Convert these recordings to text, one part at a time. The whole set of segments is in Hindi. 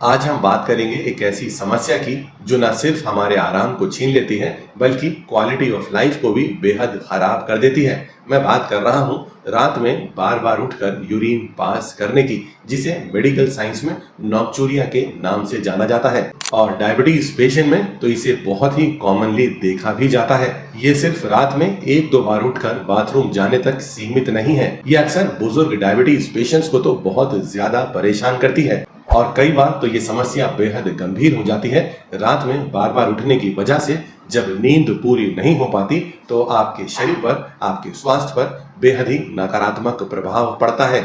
आज हम बात करेंगे एक ऐसी समस्या की जो न सिर्फ हमारे आराम को छीन लेती है बल्कि क्वालिटी ऑफ लाइफ को भी बेहद खराब कर देती है। मैं बात कर रहा हूँ रात में बार बार उठकर यूरिन पास करने की, जिसे मेडिकल साइंस में नॉक्चूरिया के नाम से जाना जाता है। और डायबिटीज पेशेंट में तो इसे बहुत ही कॉमनली देखा भी जाता है। ये सिर्फ रात में एक दो बार उठकर बाथरूम जाने तक सीमित नहीं है। ये अक्सर बुजुर्ग डायबिटीज पेशेंट्स को तो बहुत ज्यादा परेशान करती है और कई बार तो ये समस्या बेहद गंभीर हो जाती है। रात में बार बार उठने की वजह से जब नींद पूरी नहीं हो पाती तो आपके शरीर पर, आपके स्वास्थ्य पर बेहद ही नकारात्मक प्रभाव पड़ता है।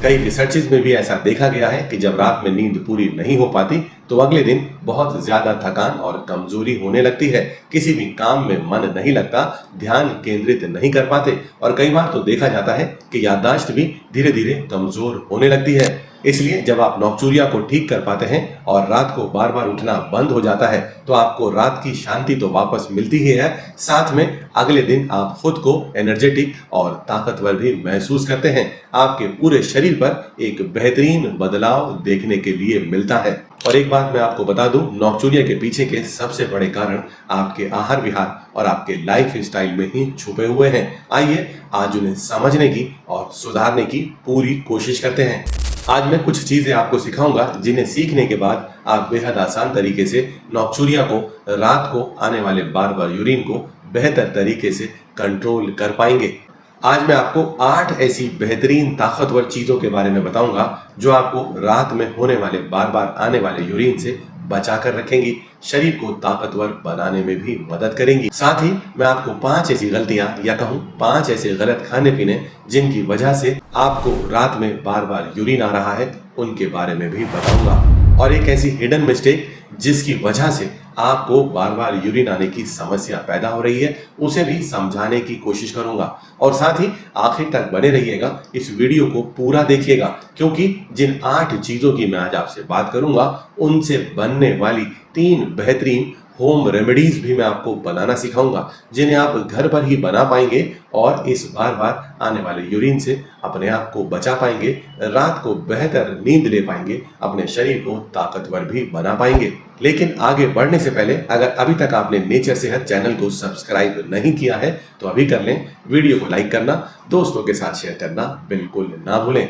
कई रिसर्चेज में भी ऐसा देखा गया है कि जब रात में नींद पूरी नहीं हो पाती तो अगले दिन बहुत ज्यादा थकान और कमजोरी होने लगती है। किसी भी काम में मन नहीं लगता, ध्यान केंद्रित नहीं कर पाते और कई बार तो देखा जाता है कि याददाश्त भी धीरे धीरे कमजोर होने लगती है। इसलिए जब आप नॉक्चूरिया को ठीक कर पाते हैं और रात को बार बार उठना बंद हो जाता है तो आपको रात की शांति तो वापस मिलती ही है, साथ में अगले दिन आप खुद को एनर्जेटिक और ताकतवर भी महसूस करते हैं। आपके पूरे शरीर पर एक बेहतरीन बदलाव देखने के लिए मिलता है। और एक बात मैं आपको बता दूं, नॉक्चूरिया के पीछे के सबसे बड़े कारण आपके आहार विहार और आपके लाइफ स्टाइल में ही छुपे हुए हैं। आइए आज उन्हें समझने की और सुधारने की पूरी कोशिश करते हैं। आज मैं कुछ चीजें आपको सिखाऊंगा जिन्हें सीखने के बाद आप बेहद आसान तरीके से नॉक्चूरिया को, रात को आने वाले बार बार यूरिन को बेहतर तरीके से कंट्रोल कर पाएंगे। आज मैं आपको 8 ऐसी बेहतरीन ताकतवर चीजों के बारे में बताऊंगा जो आपको रात में होने वाले बार बार आने वाले यूरिन से बचा कर रखेंगी, शरीर को ताकतवर बनाने में भी मदद करेंगी। साथ ही मैं आपको 5 ऐसी गलतियां या कहूँ 5 ऐसे गलत खाने पीने जिनकी वजह से आपको रात में बार बार यूरिन आ रहा है, उनके बारे में भी बताऊंगा। और एक ऐसी हिडन मिस्टेक जिसकी वजह से आपको बार बार यूरिन आने की समस्या पैदा हो रही है, उसे भी समझाने की कोशिश करूंगा। और साथ ही आखिर तक बने रहिएगा, इस वीडियो को पूरा देखिएगा, क्योंकि जिन 8 चीजों की मैं आज आपसे बात करूंगा उनसे बनने वाली 3 बेहतरीन होम रेमेडीज भी मैं आपको बनाना सिखाऊंगा, जिन्हें आप घर पर ही बना पाएंगे और इस बार बार आने वाले यूरिन से अपने आप को बचा पाएंगे, रात को बेहतर नींद ले पाएंगे, अपने शरीर को ताकतवर भी बना पाएंगे। लेकिन आगे बढ़ने से पहले अगर अभी तक आपने नेचर सेहत चैनल को सब्सक्राइब नहीं किया है तो अभी कर लें। वीडियो को लाइक करना, दोस्तों के साथ शेयर करना बिल्कुल ना भूलें।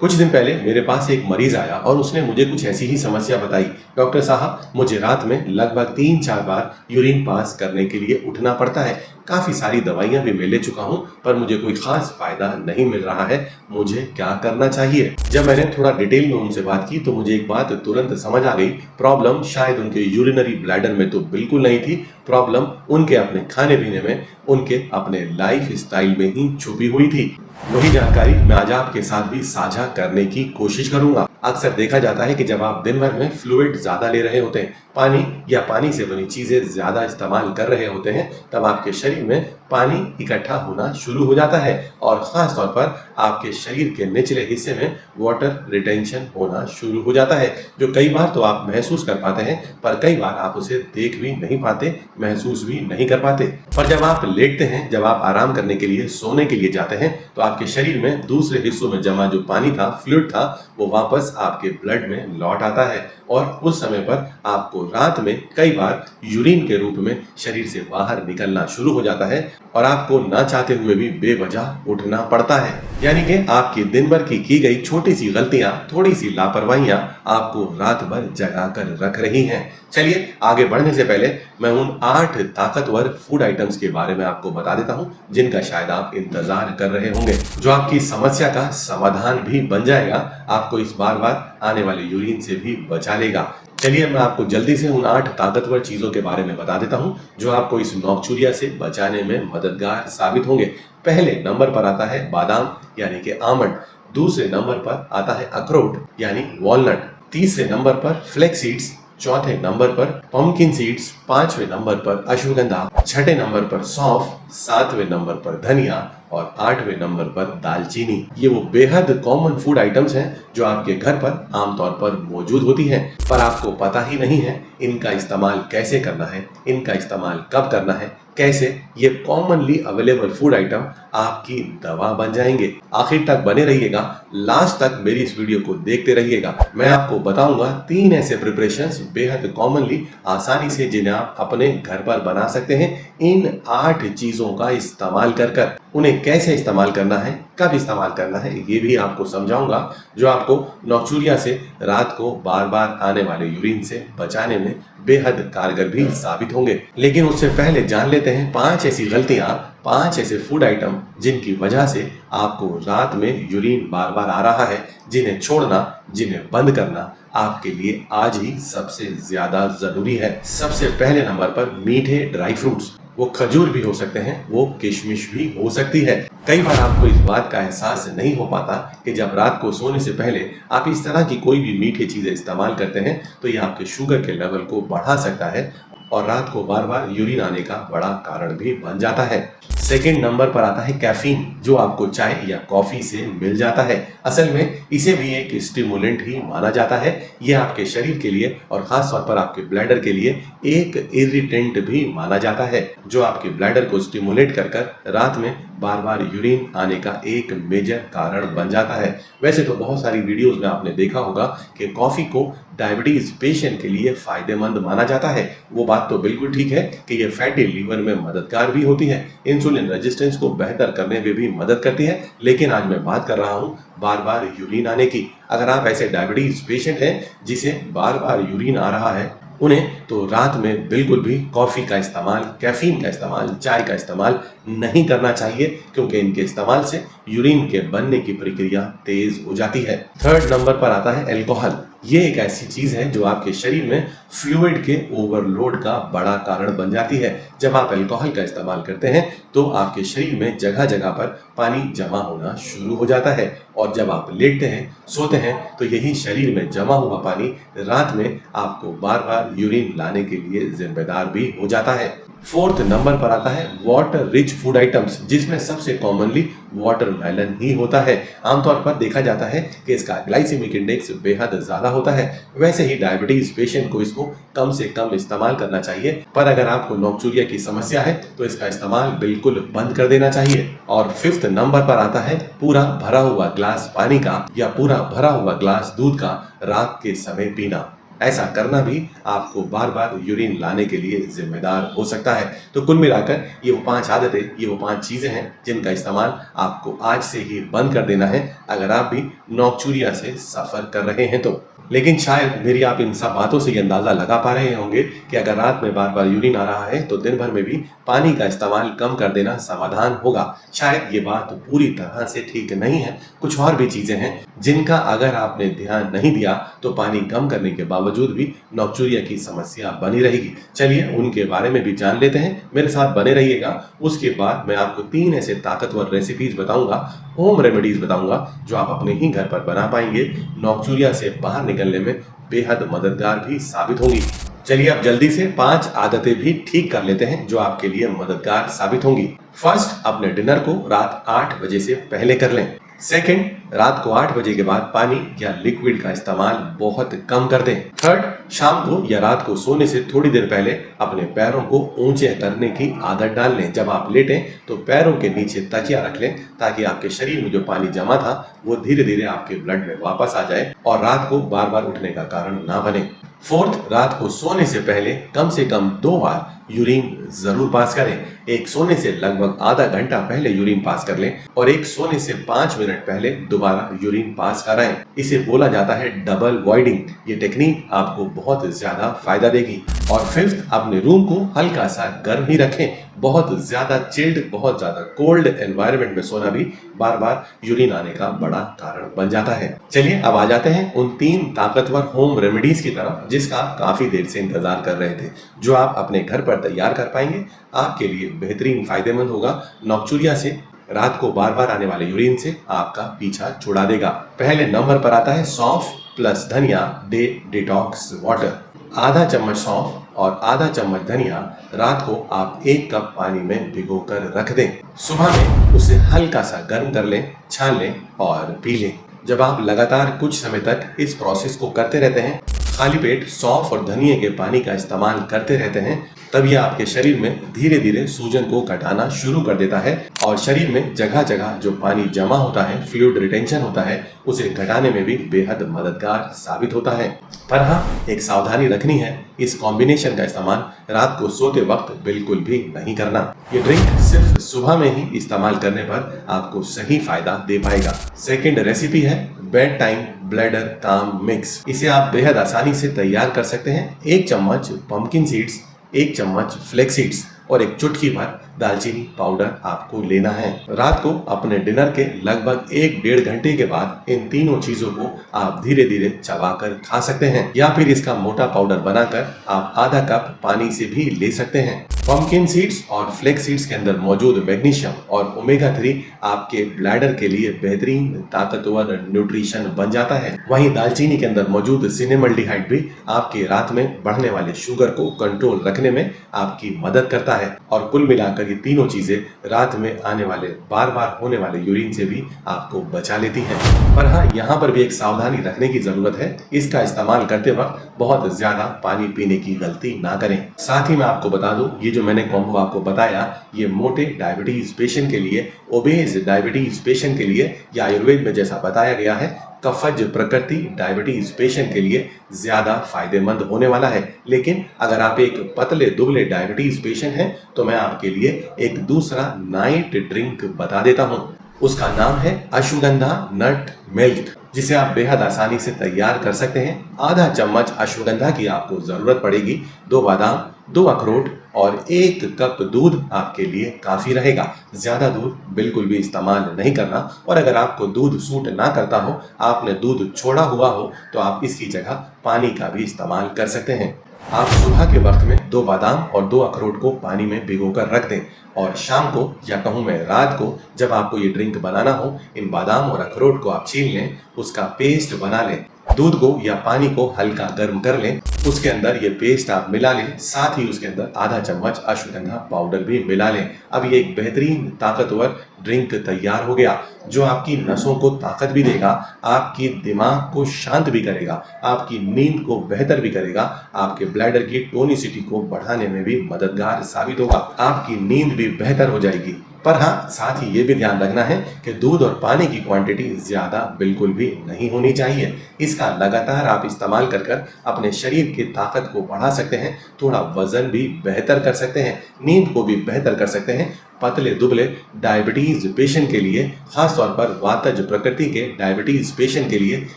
कुछ दिन पहले मेरे पास एक मरीज आया और उसने मुझे कुछ ऐसी ही समस्या बताई। डॉक्टर साहब, मुझे रात में लगभग 3-4 बार यूरिन पास करने के लिए उठना पड़ता है। काफी सारी दवाइयां भी मैं ले चुका हूं पर मुझे कोई खास फायदा नहीं मिल रहा है, मुझे क्या करना चाहिए? जब मैंने थोड़ा डिटेल में उनसे बात की तो मुझे एक बात तुरंत समझ आ गई। प्रॉब्लम शायद उनके यूरिनरी ब्लैडर में तो बिल्कुल नहीं थी, प्रॉब्लम उनके अपने खाने पीने में, उनके अपने लाइफ स्टाइल में ही छुपी हुई थी। वही जानकारी मैं आज आपके साथ भी साझा करने की कोशिश करूंगा। अक्सर देखा जाता है कि जब आप दिन भर में फ्लूइड ज्यादा ले रहे होते हैं, पानी या पानी से बनी चीजें ज्यादा इस्तेमाल कर रहे होते हैं, तब आपके शरीर में पानी इकट्ठा होना शुरू हो जाता है और खास तौर पर आपके शरीर के निचले हिस्से में वाटर रिटेंशन होना शुरू हो जाता है, जो कई बार तो आप महसूस कर पाते हैं पर कई बार आप उसे देख भी नहीं पाते, महसूस भी नहीं कर पाते। पर जब आप लेटते हैं, जब आप आराम करने के लिए, सोने के लिए जाते हैं तो आपके शरीर में दूसरे हिस्सों में जमा जो पानी था, फ्लूइड था, वो वापस आपके ब्लड में लौट आता है और उस समय पर आपको रात में कई बार यूरिन के रूप में शरीर से बाहर निकलना शुरू हो जाता है और आपको ना चाहते हुए भी बेवजह उठना पड़ता है। यानी कि आपकी दिन भर की गई छोटी सी गलतियां, थोड़ी सी लापरवाहियां आपको रात भर जगा कर रख रही हैं। चलिए आगे बढ़ने से पहले मैं उन 8 ताकतवर फूड आइटम्स के बारे में आपको बता देता हूं जिनका शायद आप इंतजार कर रहे होंगे, जो आपकी समस्या का समाधान भी बन जाएगा, आपको इस बार बार आने वाले यूरिन से भी बचा लेगा। चलिए मैं आपको जल्दी से उन 8 ताकतवर चीजों के बारे में बता देता हूं जो आपको इस नॉक्चूरिया से बचाने में मददगार साबित होंगे। पहले नंबर पर आता है बादाम यानी कि आमंड, दूसरे नंबर पर आता है अखरोट यानी वॉलनट, तीसरे नंबर पर फ्लेक्स सीड्स, चौथे नंबर पर पंपकिन सीड्स, पांचवें नंबर पर अश्वगंधा, छठे नंबर पर सौंफ, सातवें नंबर पर धनिया और 8वें नंबर पर दालचीनी। ये वो बेहद कॉमन फूड आइटम्स हैं जो आपके घर पर आमतौर पर मौजूद होती हैं, पर आपको पता ही नहीं है इनका इस्तेमाल कैसे करना है, इनका इस्तेमाल कब करना है, कैसे ये कॉमनली अवेलेबल फूड आइटम आपकी दवा बन जाएंगे। आखिर तक बने रहिएगा, लास्ट तक मेरी इस वीडियो को देखते रहिएगा। मैं आपको बताऊंगा 3 ऐसे प्रिपरेशंस बेहद कॉमनली आसानी से जिन्हें आप अपने घर पर बना सकते हैं इन 8 चीजों का इस्तेमाल कर उन्हें कैसे इस्तेमाल करना है, कब इस्तेमाल करना है, ये भी आपको समझाऊंगा, जो आपको नौचूरिया से, रात को बार बार आने वाले यूरिन से बचाने में बेहद कारगर भी साबित होंगे। लेकिन उससे पहले जान लेते हैं 5 ऐसी गलतियां, 5 ऐसे फूड आइटम जिनकी वजह से आपको रात में यूरिन बार बार आ रहा है, जिन्हें छोड़ना, जिन्हें बंद करना आपके लिए आज ही सबसे ज्यादा जरूरी है। सबसे पहले नंबर पर मीठे ड्राई फ्रूट्स। वो खजूर भी हो सकते हैं, वो किशमिश भी हो सकती है। कई बार आपको इस बात का एहसास नहीं हो पाता कि जब रात को सोने से पहले आप इस तरह की कोई भी मीठी चीजें इस्तेमाल करते हैं तो ये आपके शुगर के लेवल को बढ़ा सकता है और रात को बार बार यूरिन आने का बड़ा कारण भी बन जाता है। सेकंड नंबर पर आता है कैफीन, जो आपको चाय या कॉफी से मिल जाता है। असल में इसे भी एक स्टिमुलेंट ही माना जाता है। यह आपके शरीर के लिए और खास तौर पर आपके ब्लैडर के लिए एक इरिटेंट भी माना जाता है, जो आपके ब्लैडर को स्टिमुलेट कर रात में बार बार यूरिन आने का एक मेजर कारण बन जाता है। वैसे तो बहुत सारी वीडियोस में आपने देखा होगा कि कॉफी को डायबिटीज पेशेंट के लिए फायदेमंद माना जाता है। वो बात तो बिल्कुल ठीक है कि ये फैटी लीवर में मददगार भी होती है, इंसुलिन रेजिस्टेंस को बेहतर करने में भी मदद करती है। लेकिन आज मैं बात कर रहा हूँ बार बार यूरिन आने की। अगर आप ऐसे डायबिटीज पेशेंट हैं जिसे बार बार यूरिन आ रहा है, उन्हें तो रात में बिल्कुल भी कॉफी का इस्तेमाल, कैफीन का इस्तेमाल, चाय का इस्तेमाल नहीं करना चाहिए, क्योंकि इनके इस्तेमाल से यूरिन के बनने की प्रक्रिया तेज हो जाती है। थर्ड नंबर पर आता है अल्कोहल। ये एक ऐसी चीज है जो आपके शरीर में फ्लूइड के ओवरलोड का बड़ा कारण बन जाती है। जब आप अल्कोहल का इस्तेमाल करते हैं तो आपके शरीर में जगह जगह पर पानी जमा होना शुरू हो जाता है और जब आप लेटते हैं, सोते हैं, तो यही शरीर में जमा हुआ पानी रात में आपको बार बार यूरिन लाने के लिए जिम्मेदार भी हो जाता है। फोर्थ नंबर पर आता है वाटर रिच फूड आइटम्स, जिसमें सबसे कॉमनली वाटरमेलन ही होता है। आमतौर पर देखा जाता है कि इसका ग्लाइसेमिक इंडेक्स बेहद ज्यादा होता है। वैसे ही डायबिटीज पेशेंट को इसको कम से कम इस्तेमाल करना चाहिए, पर अगर आपको नोक्चूरिया की समस्या है तो इसका इस्तेमाल बिल्कुल बंद कर देना चाहिए। और फिफ्थ नंबर पर आता है पूरा भरा हुआ ग्लास पानी का या पूरा भरा हुआ ग्लास दूध का रात के समय पीना। ऐसा करना भी आपको बार बार यूरिन लाने के लिए जिम्मेदार हो सकता है। तो कुल मिलाकर ये वो 5 आदतें, ये वो 5 चीजें हैं जिनका इस्तेमाल आपको आज से ही बंद कर देना है अगर आप भी नोक्चूरिया से सफर कर रहे हैं तो। लेकिन शायद मेरी आप इन सब बातों से ये अंदाजा लगा पा रहे होंगे कि अगर रात में बार बार यूरिन आ रहा है तो दिन भर में भी पानी का इस्तेमाल कम कर देना समाधान होगा। शायद ये बात पूरी तरह से ठीक नहीं है। कुछ और भी चीजें हैं जिनका अगर आपने ध्यान नहीं दिया तो पानी कम करने के बावजूद भी नोक्चूरिया की समस्या बनी रहेगी। चलिए उनके बारे में भी जान लेते हैं, मेरे साथ बने रहिएगा। उसके बाद मैं आपको 3 ऐसे ताकतवर रेसिपीज बताऊंगा, होम रेमेडीज बताऊंगा, जो आप अपने ही घर पर बना पाएंगे, नोक्चूरिया से बाहर निकलने में बेहद मददगार भी साबित होंगी। चलिए अब जल्दी से 5 आदतें भी ठीक कर लेते हैं जो आपके लिए मददगार साबित होंगी। फर्स्ट, अपने डिनर को रात 8 बजे से पहले कर लें। सेकंड, रात को 8 बजे के बाद पानी या लिक्विड का इस्तेमाल बहुत कम कर दें। थर्ड, शाम को या रात को सोने से थोड़ी देर पहले अपने पैरों को ऊंचे करने की आदत डाल लें। जब आप लेटें तो पैरों के नीचे तकिया रख लें ताकि आपके शरीर में जो पानी जमा था वो धीरे धीरे आपके ब्लड में वापस आ जाए और रात को बार बार उठने का कारण ना बने। फोर्थ, रात को सोने से पहले कम से कम 2 बार यूरिन जरूर पास करें। एक सोने से लगभग आधा घंटा पहले यूरिन पास कर लें और एक सोने से 5 मिनट पहले दोबारा यूरिन पास कराएं। इसे बोला जाता है डबल वॉइडिंग। ये टेक्निक आपको बहुत ज्यादा फायदा देगी। और फिफ्थ, अपने रूम को हल्का सा गर्म ही रखें। बहुत ज्यादा चिल्ड, बहुत ज्यादा कोल्ड एनवायरनमेंट में सोना भी बार बार यूरिन आने का बड़ा कारण बन जाता है। चलिए अब आ जाते हैं उन 3 ताकतवर होम रेमेडीज की तरफ जिसका आप काफी देर से इंतजार कर रहे थे, जो आप अपने घर पर तैयार कर पाएंगे। आपके लिए बेहतरीन फायदेमंद होगा, नोक्चूरिया से, रात को बार बार आने वाले यूरिन से आपका पीछा छुड़ा देगा। पहले नंबर पर आता है सौंफ प्लस धनिया डे डिटॉक्स वाटर। आधा चम्मच सौंफ और आधा चम्मच धनिया रात को आप 1 कप पानी में भिगोकर रख दें। सुबह में उसे हल्का सा गर्म कर लें, छान लें और पी लें। जब आप लगातार कुछ समय तक इस प्रोसेस को करते रहते हैं, खाली पेट सौंफ और धनिया के पानी का इस्तेमाल करते रहते हैं, तब यह आपके शरीर में धीरे धीरे सूजन को घटाना शुरू कर देता है और शरीर में जगह जगह जो पानी जमा होता है, फ्लूइड रिटेंशन होता है, उसे घटाने में भी बेहद मददगार साबित होता है। पर हाँ, एक सावधानी रखनी है, इस कॉम्बिनेशन का इस्तेमाल रात को सोते वक्त बिल्कुल भी नहीं करना। ये ड्रिंक सिर्फ सुबह में ही इस्तेमाल करने पर आपको सही फायदा दे पाएगा। सेकेंड रेसिपी है बेड टाइम ब्लैडर काम मिक्स। इसे आप बेहद आसानी से तैयार कर सकते हैं। 1 चम्मच पंपकिन सीड्स, 1 चम्मच फ्लेक्स सीड्स और 1 चुटकी भर दालचीनी पाउडर आपको लेना है। रात को अपने डिनर के लगभग 1-1.5 घंटे के बाद इन तीनों चीजों को आप धीरे धीरे चबाकर खा सकते हैं, या फिर इसका मोटा पाउडर बनाकर आप आधा कप पानी से भी ले सकते हैं। पंपकिन सीड्स और फ्लेक्स सीड्स के अंदर मौजूद मैग्नीशियम और ओमेगा 3 आपके ब्लैडर के लिए बेहतरीन ताकतवर न्यूट्रिशन बन जाता है। वहीं दालचीनी के अंदर मौजूद सिनेमल्डिहाइड भी आपके रात में बढ़ने वाले शुगर को कंट्रोल रखने में आपकी मदद करता है और कुल मिलाकर ये तीनों चीजें रात में आने वाले बार बार होने वाले यूरिन से भी आपको बचा लेती हैं। पर हाँ, यहाँ पर भी एक सावधानी रखने की जरूरत है। इसका इस्तेमाल करते वक्त बहुत ज्यादा पानी पीने की गलती ना करें। साथ ही मैं आपको बता दूं, ये जो मैंने कॉम्बो आपको बताया, ये मोटे डायबिटीज पेशेंट के लिए, ओबेज डायबिटीज पेशेंट के लिए, या आयुर्वेद में जैसा बताया गया है कफज प्रकृति डायबिटीज पेशेंट के लिए ज्यादा फायदेमंद होने वाला है। लेकिन अगर आप एक पतले दुबले डायबिटीज पेशेंट हैं, तो मैं आपके लिए एक दूसरा नाइट ड्रिंक बता देता हूं। उसका नाम है अश्वगंधा नट मिल्क, जिसे आप बेहद आसानी से तैयार कर सकते हैं। आधा चम्मच अश्वगंधा की आपको जरूरत पड़ेगी, 2 बादाम, 2 अखरोट और 1 कप दूध आपके लिए काफी रहेगा। ज्यादा दूध बिल्कुल भी इस्तेमाल नहीं करना, और अगर आपको दूध सूट ना करता हो, आपने दूध छोड़ा हुआ हो, तो आप इसकी जगह पानी का भी इस्तेमाल कर सकते हैं। आप सुबह के वक्त में 2 बादाम और 2 अखरोट को पानी में भिगोकर रख दें और शाम को, या कहूँ मैं रात को, जब आपको ये ड्रिंक बनाना हो, इन बादाम और अखरोट को आप छील लें, उसका पेस्ट बना लें। दूध को या पानी को हल्का गर्म कर लें, उसके अंदर ये पेस्ट आप मिला लें, साथ ही उसके अंदर आधा चम्मच अश्वगंधा पाउडर भी मिला लें। अब ये एक बेहतरीन ताकतवर ड्रिंक तैयार हो गया, जो आपकी नसों को ताकत भी देगा, आपकी दिमाग को शांत भी करेगा, आपकी नींद को बेहतर भी करेगा, आपके ब्लैडर की टोनिसिटी को बढ़ाने में भी मददगार साबित होगा, आपकी नींद भी बेहतर हो जाएगी। पर हाँ, साथ ही ये भी ध्यान रखना है कि दूध और पानी की क्वांटिटी ज्यादा बिल्कुल भी नहीं होनी चाहिए। इसका लगातार आप इस्तेमाल कर कर अपने शरीर की ताकत को बढ़ा सकते हैं, थोड़ा वजन भी बेहतर कर सकते हैं, नींद को भी बेहतर कर सकते हैं। पतले दुबले डायबिटीज पेशेंट के लिए, खासतौर पर वातज प्रकृति के डायबिटीज पेशेंट के लिए,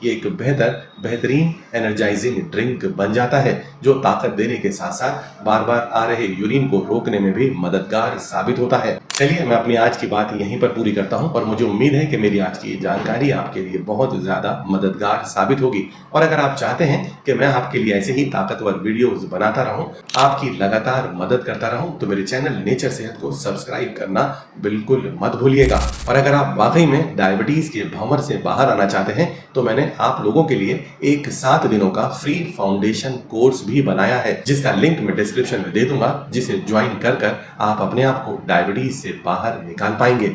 ये एक बेहतरीन एनर्जाइजिंग ड्रिंक बन जाता है, जो ताकत देने के साथ साथ बार बार आ रहे यूरिन को रोकने में भी मददगार साबित होता है। चलिए, मैं अपनी आज की बात यहीं पर पूरी करता हूं, और मुझे उम्मीद है कि मेरी आज की जानकारी आपके लिए बहुत ज्यादा मददगार साबित होगी। और अगर आप चाहते हैं कि मैं आपके लिए ऐसे ही ताकतवर वीडियोस बनाता रहूं, आपकी लगातार मदद करता रहूं, तो मेरे चैनल नेचर सेहत को सब्सक्राइब करना बिल्कुल मत भूलिएगा। और अगर आप वाकई में डायबिटीज के भंवर से बाहर आना चाहते हैं, तो मैंने आप लोगों के लिए एक 7 दिनों का फ्री फाउंडेशन कोर्स भी बनाया है, जिसका लिंक मैं डिस्क्रिप्शन में दे दूंगा, जिसे ज्वाइन कर कर आप अपने आप को डायबिटीज से बाहर निकाल पाएंगे।